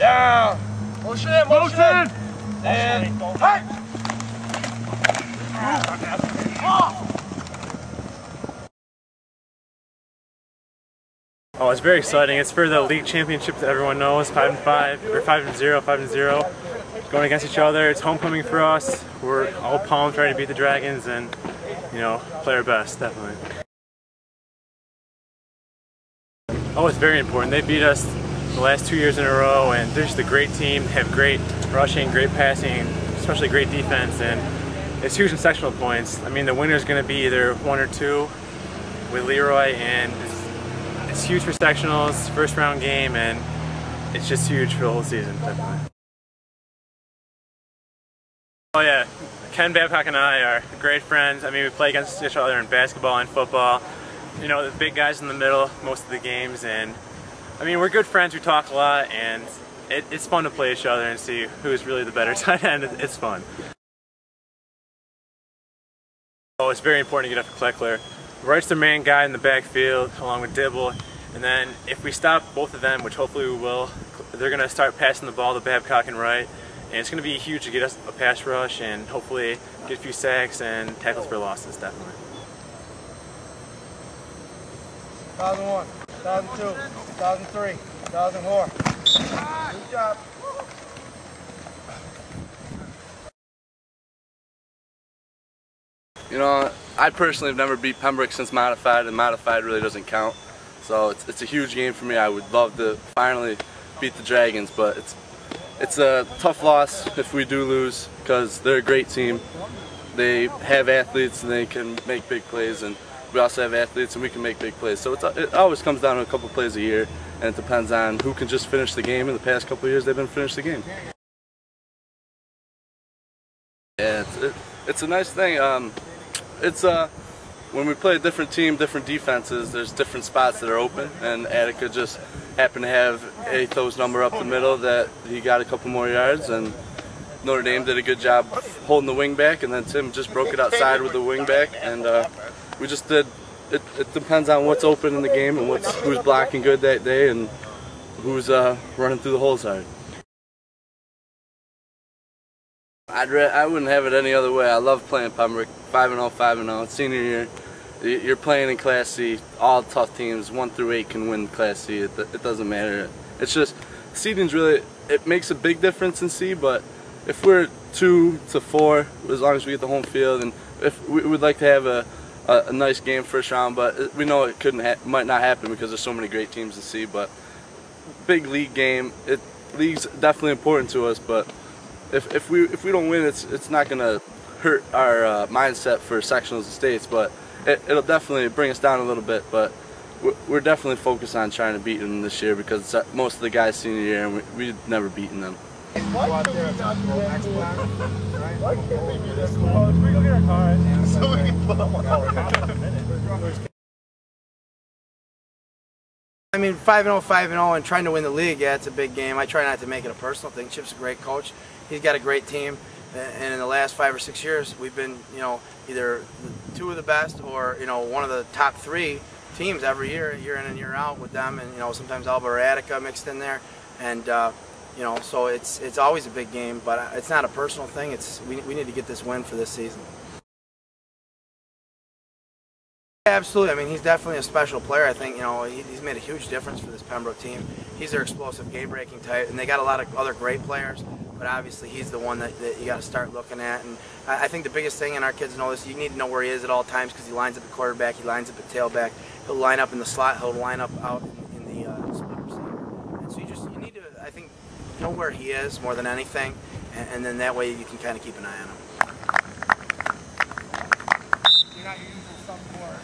Down. Motion in, motion in. And hey! Oh, it's very exciting. It's for the league championship that everyone knows. 5-5 or 5-0, 5-0. Going against each other. It's homecoming for us. We're all pumped, ready to beat the Dragons and, you know, play our best, definitely. Oh, it's very important. They beat us the last 2 years in a row, and they're just a great team. They have great rushing, great passing, especially great defense, and it's huge in sectional points. I mean, the winner's going to be either 1 or 2 with Leroy, and it's huge for sectionals, first round game, and it's just huge for the whole season, definitely. Oh yeah, Ken Babcock and I are great friends. I mean, we play against each other in basketball and football. You know, the big guys in the middle most of the games, and I mean, we're good friends. We talk a lot, and it's fun to play each other and see who's really the better tight end. It's fun. Oh, it's very important to get up to Kleckler. Wright's the main guy in the backfield, along with Dibble, and then if we stop both of them, which hopefully we will, they're going to start passing the ball to Babcock and Wright, and it's going to be huge to get us a pass rush and hopefully get a few sacks and tackles for losses, definitely. 2001, 2002, 2003, 2004. Good job. You know, I personally have never beat Pembroke since Modified, and Modified really doesn't count. So it's a huge game for me. I would love to finally beat the Dragons, but it's a tough loss if we do lose because they're a great team. They have athletes and they can make big plays, and we also have athletes and we can make big plays. So it always comes down to a couple plays a year, and it depends on who can just finish the game. In the past couple of years, they've been finished the game. Yeah, it's a nice thing. When we play a different team, different defenses, there's different spots that are open, and Attica just happened to have Aetho's number up the middle that he got a couple more yards, and Notre Dame did a good job holding the wing back, and then Tim just broke it outside with the wing back, and we just did. It depends on what's open in the game and who's blocking good that day and who's running through the holes hard. I wouldn't have it any other way. I love playing Pembroke. 5-0, 5-0. Senior year, you're playing in Class C. All tough teams, 1 through 8, can win Class C. It doesn't matter. It's just seeding's really, it makes a big difference in C. But if we're 2 to 4, as long as we get the home field, and if we would like to have a nice game first round, but we know it might not happen because there's so many great teams in C. But big league game. League's definitely important to us, but if we don't win, it's not gonna hurt our mindset for sectionals and states, but it'll definitely bring us down a little bit. But we're definitely focused on trying to beat them this year because most of the guys senior year, and we've never beaten them. Why can't we do this? Can we go get our cars? So we can pull up. I mean, 5-0, 5-0, and trying to win the league, yeah, it's a big game. I try not to make it a personal thing. Chip's a great coach. He's got a great team, and in the last 5 or 6 years, we've been, you know, either 2 of the best or, you know, one of the top 3 teams every year, year in and year out with them, and, you know, sometimes Alba or Attica mixed in there, and, you know, so it's always a big game, but it's not a personal thing. We need to get this win for this season. Absolutely. I mean, he's definitely a special player. I think, you know, he's made a huge difference for this Pembroke team. He's their explosive, game-breaking type, and they got a lot of other great players, but obviously he's the one that you got to start looking at. And I think the biggest thing, and our kids know this, you need to know where he is at all times because he lines up at quarterback, he lines up at tailback, he'll line up in the slot, he'll line up out in the split receiver. And so you need to, I think, know where he is more than anything, and then that way you can kind of keep an eye on him. You're not using some more.